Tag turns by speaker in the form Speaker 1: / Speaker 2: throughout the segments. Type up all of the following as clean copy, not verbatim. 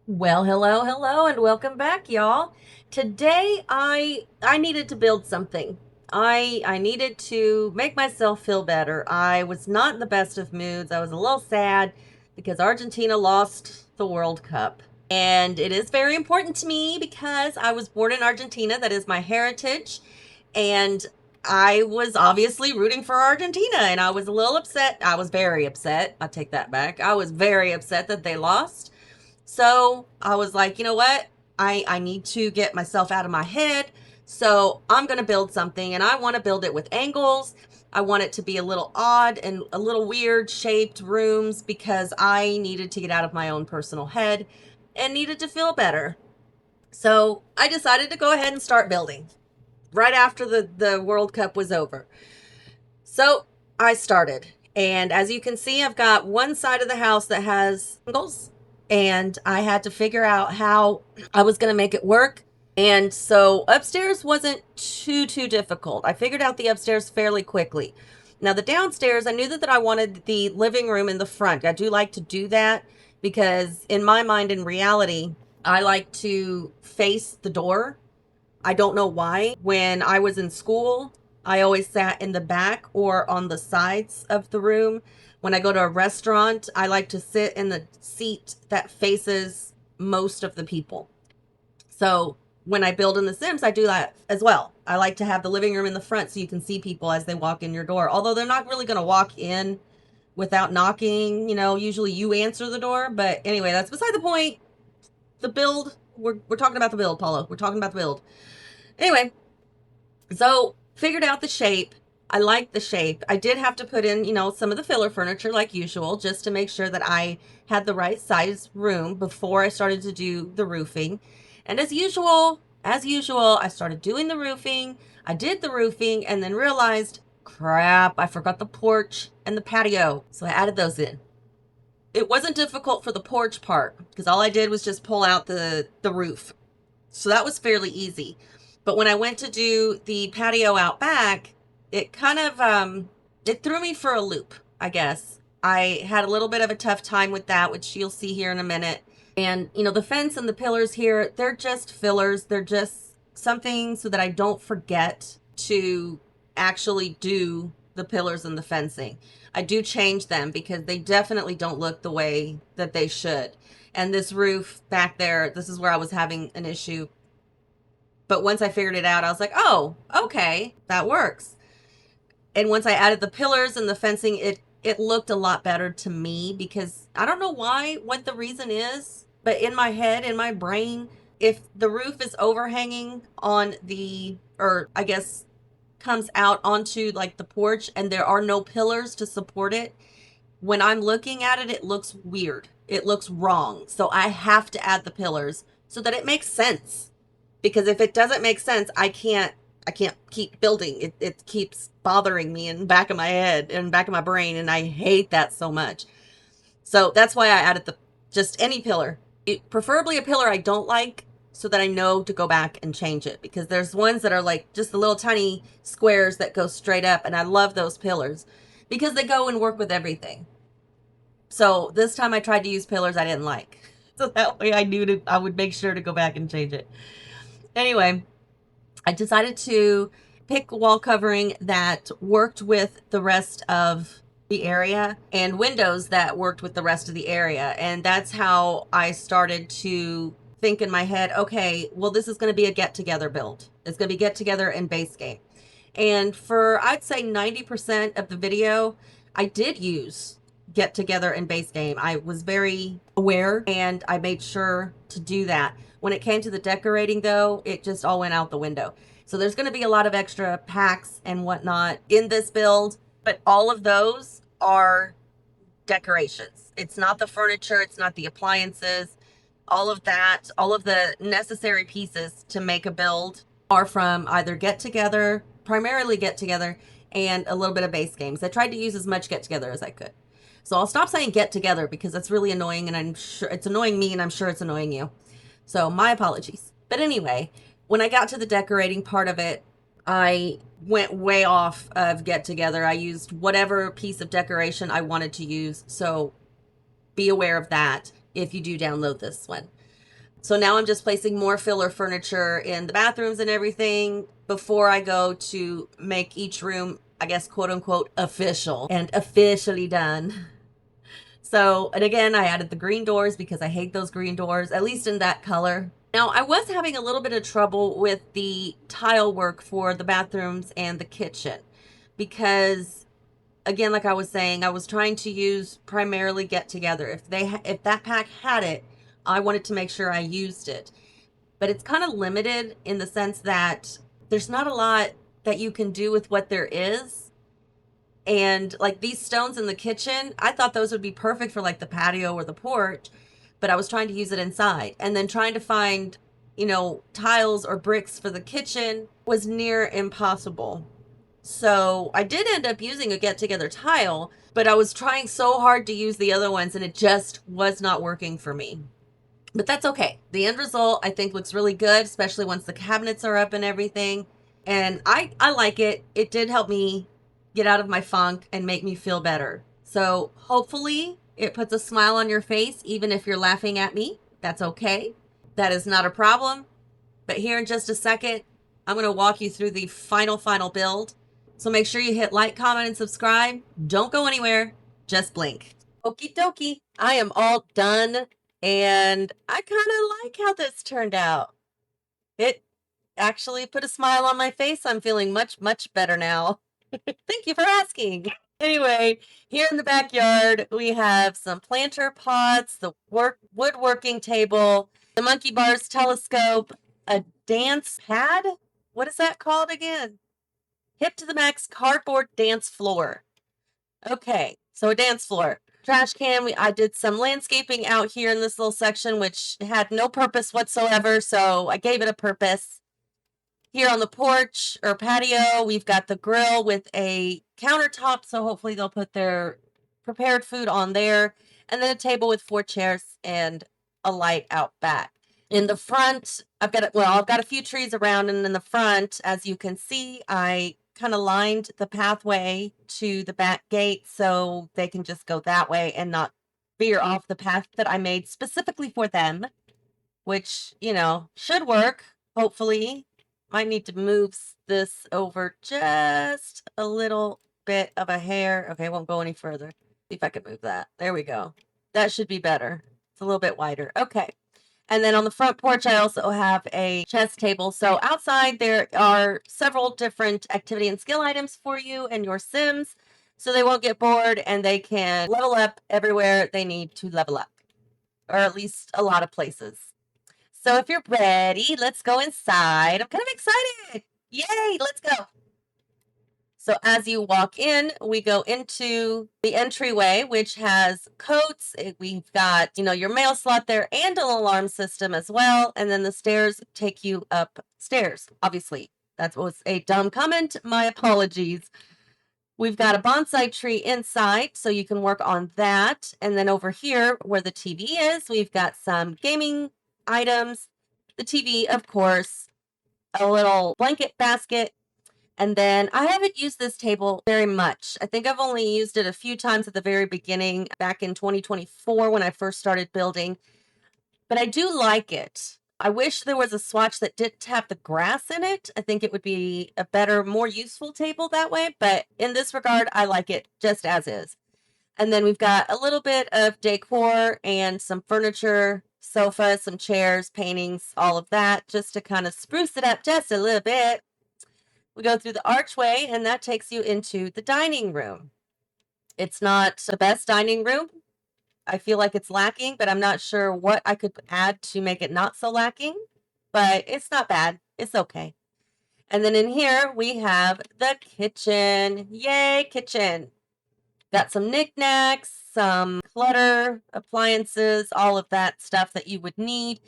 Speaker 1: Well, hello, and welcome back, y'all. Today I needed to build something. I needed to make myself feel better. I was not in the best of moods. I was a little sad because Argentina lost the World Cup. And it is very important to me because I was born in Argentina. That is my heritage. And I was obviously rooting for Argentina and I was a little upset. I was very upset. I take that back. I was very upset that they lost. So I was like, you know what? I need to get myself out of my head. So I'm going to build something and I want to build it with angles. I want it to be a little odd and a little weird shaped rooms because I needed to get out of my own personal head and needed to feel better. So I decided to go ahead and start building right after the World Cup was over. So I started. And as you can see, I've got one side of the house that has angles, and I had to figure out how I was going to make it work. And so upstairs wasn't too difficult. I figured out the upstairs fairly quickly. Now the downstairs, I knew that I wanted the living room in the front. I do like to do that because in my mind, in reality, I like to face the door. I don't know why. When I was in school, I always sat in the back or on the sides of the room. When I go to a restaurant, I like to sit in the seat that faces most of the people. So when I build in The Sims, I do that as well. I like to have the living room in the front so you can see people as they walk in your door. Although they're not really going to walk in without knocking. Usually you answer the door. But anyway, that's beside the point. The build, we're talking about the build, Paula. We're talking about the build. Anyway, so figured out the shape. I like the shape. I did have to put in, some of the filler furniture like usual, just to make sure that I had the right size room before I started to do the roofing. And as usual, I started doing the roofing. I did the roofing and then realized, crap, I forgot the porch and the patio. So I added those in. It wasn't difficult for the porch part because all I did was just pull out the roof. So that was fairly easy. But when I went to do the patio out back, it kind of it threw me for a loop, I guess. I had a little bit of a tough time with that, which you'll see here in a minute. And the fence and the pillars here, they're just fillers. They're just something so that I don't forget to actually do the pillars and the fencing. I do change them because they definitely don't look the way that they should. And this roof back there, this is where I was having an issue. But once I figured it out, I was like, oh, okay, that works. And once I added the pillars and the fencing, it looked a lot better to me because I don't know what the reason is, but in my head, in my brain, if the roof is overhanging on or I guess comes out onto like the porch and there are no pillars to support it, when I'm looking at it, it looks weird. It looks wrong. So I have to add the pillars so that it makes sense. Because if it doesn't make sense, I can't keep building. It keeps bothering me in the back of my head and back of my brain, and I hate that so much. So that's why I added the just any pillar. Preferably a pillar I don't like so that I know to go back and change it because there's ones that are like just the little tiny squares that go straight up and I love those pillars because they go and work with everything. So this time I tried to use pillars I didn't like. So that way I would make sure to go back and change it. Anyway, I decided to pick wall covering that worked with the rest of the area and windows that worked with the rest of the area. And that's how I started to think in my head, okay, well, this is going to be a get together build. It's going to be get together and base game. And for, I'd say 90% of the video, I did use get together and base game. I was very aware and I made sure to do that. When it came to the decorating though, it just all went out the window. So there's going to be a lot of extra packs and whatnot in this build, but all of those are decorations. It's not the furniture, it's not the appliances. All of that, all of the necessary pieces to make a build are from either Get Together, primarily Get Together, and a little bit of base games. I tried to use as much Get Together as I could. So I'll stop saying Get Together because that's really annoying and I'm sure it's annoying me and I'm sure it's annoying you. So my apologies. But anyway, when I got to the decorating part of it, I went way off of Get Together. I used whatever piece of decoration I wanted to use. So be aware of that if you do download this one. So now I'm just placing more filler furniture in the bathrooms and everything before I go to make each room, I guess, quote unquote, official and officially done. So, and again, I added the green doors because I hate those green doors, at least in that color. Now, I was having a little bit of trouble with the tile work for the bathrooms and the kitchen because, again, like I was saying, I was trying to use primarily Get Together. If that pack had it, I wanted to make sure I used it. But it's kind of limited in the sense that there's not a lot that you can do with what there is. And like these stones in the kitchen, I thought those would be perfect for like the patio or the porch, but I was trying to use it inside. And then trying to find, tiles or bricks for the kitchen was near impossible. So I did end up using a Get Together tile, but I was trying so hard to use the other ones and it just was not working for me. But that's okay. The end result I think looks really good, especially once the cabinets are up and everything. And I like it. It did help me get out of my funk and make me feel better. So hopefully it puts a smile on your face, even if you're laughing at me. That's okay. That is not a problem. But here in just a second, I'm going to walk you through the final build. So make sure you hit like, comment, and subscribe. Don't go anywhere. Just blink. Okie dokie. I am all done. And I kind of like how this turned out. It actually put a smile on my face. I'm feeling much, much better now. Thank you for asking. Anyway, here in the backyard, we have some planter pots, the woodworking table, the monkey bars telescope, a dance pad. What is that called again? Hip to the Max cardboard dance floor. Okay, so a dance floor. Trash can. I did some landscaping out here in this little section, which had no purpose whatsoever, so I gave it a purpose. Here on the porch or patio, we've got the grill with a countertop, so hopefully they'll put their prepared food on there, and then a table with 4 chairs and a light out back. In the front, I've got a few trees around, and in the front, as you can see, I kind of lined the pathway to the back gate so they can just go that way and not veer off the path that I made specifically for them, which, should work, hopefully. Might need to move this over just a little bit of a hair. Okay, won't go any further. See if I can move that. There we go. That should be better. It's a little bit wider. Okay. And then on the front porch, I also have a chess table. So outside, there are several different activity and skill items for you and your Sims, so they won't get bored and they can level up everywhere they need to level up, or at least a lot of places. So if you're ready, let's go inside. I'm kind of excited. Yay, let's go. So as you walk in, we go into the entryway, which has coats. We've got, your mail slot there and an alarm system as well. And then the stairs take you upstairs. Obviously, that was a dumb comment. My apologies. We've got a bonsai tree inside, so you can work on that. And then over here, where the TV is, we've got some gaming items. The TV, of course, a little blanket basket. And then I haven't used this table very much. I think I've only used it a few times at the very beginning, back in 2024 when I first started building. But I do like it. I wish there was a swatch that didn't have the grass in it. I think it would be a better, more useful table that way. But in this regard, I like it just as is. And then we've got a little bit of decor and some furniture, sofas, some chairs, paintings, all of that, just to kind of spruce it up just a little bit. We go through the archway, and that takes you into the dining room. It's not the best dining room. I feel like it's lacking, but I'm not sure what I could add to make it not so lacking. But it's not bad. It's okay. And then in here, we have the kitchen. Yay, kitchen. Got some knickknacks, some clutter, appliances, all of that stuff that you would need.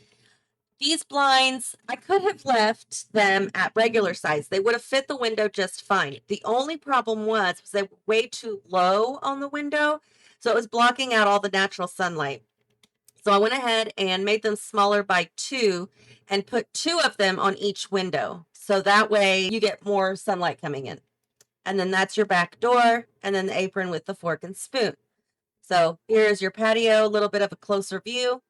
Speaker 1: These blinds, I could have left them at regular size. They would have fit the window just fine. The only problem was they were way too low on the window, so it was blocking out all the natural sunlight. So I went ahead and made them smaller by 2 and put 2 of them on each window. So that way you get more sunlight coming in. And then that's your back door, and then the apron with the fork and spoon. So here's your patio, a little bit of a closer view.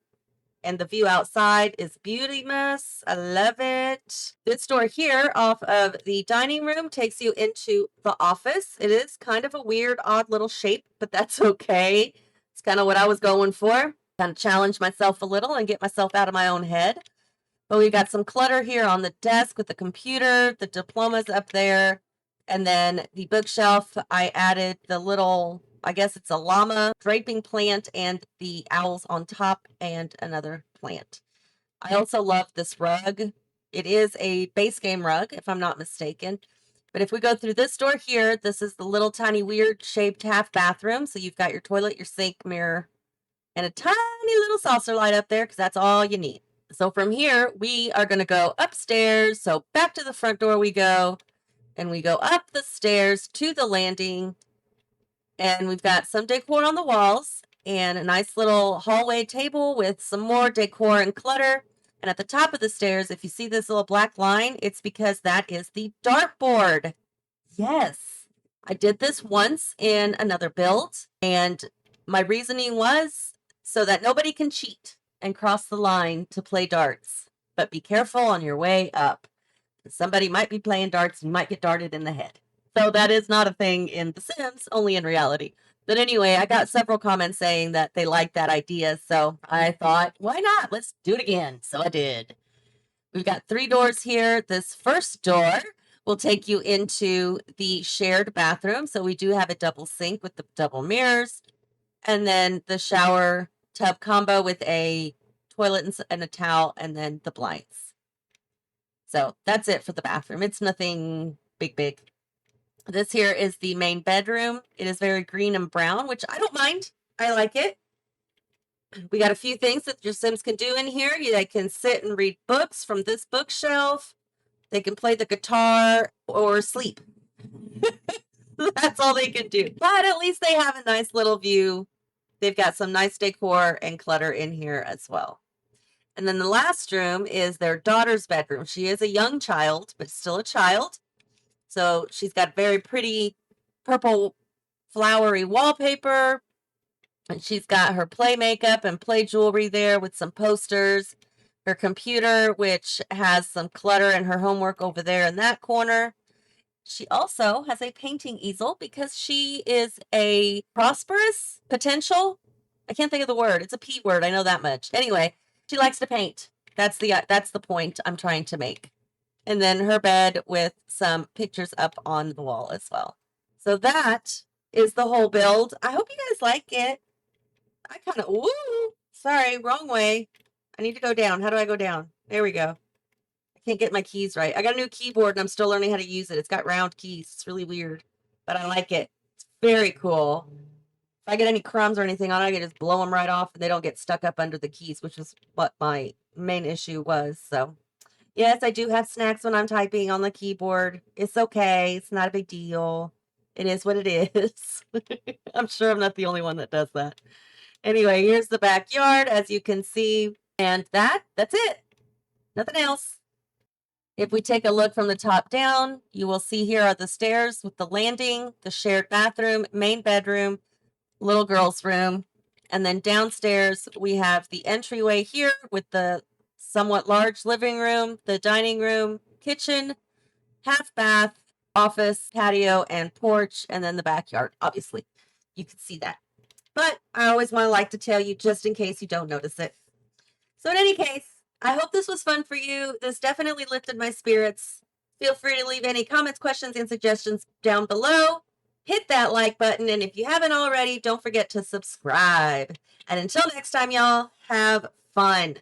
Speaker 1: and the view outside is beauty-mous. I love it. This door here off of the dining room takes you into the office. It is kind of a weird, odd little shape, but that's okay. It's kind of what I was going for. Kind of challenge myself a little and get myself out of my own head. But we've got some clutter here on the desk with the computer, the diplomas up there, and then the bookshelf. I added the little, I guess it's a llama draping plant and the owls on top and another plant. I also love this rug. It is a base game rug, if I'm not mistaken. But if we go through this door here, this is the little tiny weird shaped half bathroom. So you've got your toilet, your sink, mirror, and a tiny little saucer light up there because that's all you need. So from here, we are going to go upstairs. So back to the front door we go, and we go up the stairs to the landing, and we've got some decor on the walls and a nice little hallway table with some more decor and clutter. And at the top of the stairs, if you see this little black line, it's because that is the dartboard. Yes, I did this once in another build, and my reasoning was so that nobody can cheat and cross the line to play darts. But be careful on your way up. Somebody might be playing darts and you might get darted in the head. So that is not a thing in The Sims, only in reality. But anyway, I got several comments saying that they liked that idea. So I thought, why not? Let's do it again. So I did. We've got 3 doors here. This first door will take you into the shared bathroom. So we do have a double sink with the double mirrors, and then the shower tub combo with a toilet and a towel, and then the blinds. So that's it for the bathroom. It's nothing big. This here is the main bedroom. It is very green and brown, which I don't mind. I like it. We got a few things that your Sims can do in here. They can sit and read books from this bookshelf. They can play the guitar or sleep. That's all they can do. But at least they have a nice little view. They've got some nice decor and clutter in here as well. And then the last room is their daughter's bedroom. She is a young child, but still a child. So she's got very pretty purple flowery wallpaper. And she's got her play makeup and play jewelry there with some posters. Her computer, which has some clutter, and her homework over there in that corner. She also has a painting easel because she is a prosperous potential. I can't think of the word. It's a P word. I know that much. Anyway, she likes to paint. That's the point I'm trying to make. And then her bed with some pictures up on the wall as well. So that is the whole build. I hope you guys like it. I kind of, woo, sorry, wrong way. I need to go down. How do I go down? There we go. I can't get my keys right. I got a new keyboard and I'm still learning how to use it. It's got round keys. It's really weird, but I like it. It's very cool. If I get any crumbs or anything on it, I can just blow them right off and they don't get stuck up under the keys, which is what my main issue was. So yes, I do have snacks when I'm typing on the keyboard. It's okay. It's not a big deal. It is what it is. I'm sure I'm not the only one that does that. Anyway, here's the backyard, as you can see. And that's it. Nothing else. If we take a look from the top down, you will see here are the stairs with the landing, the shared bathroom, main bedroom, little girl's room. And then downstairs, we have the entryway here with the somewhat large living room, the dining room, kitchen, half bath, office, patio, and porch, and then the backyard, obviously. You can see that. But I always want to like to tell you just in case you don't notice it. So in any case, I hope this was fun for you. This definitely lifted my spirits. Feel free to leave any comments, questions, and suggestions down below. Hit that like button, and if you haven't already, don't forget to subscribe. And until next time, y'all, have fun.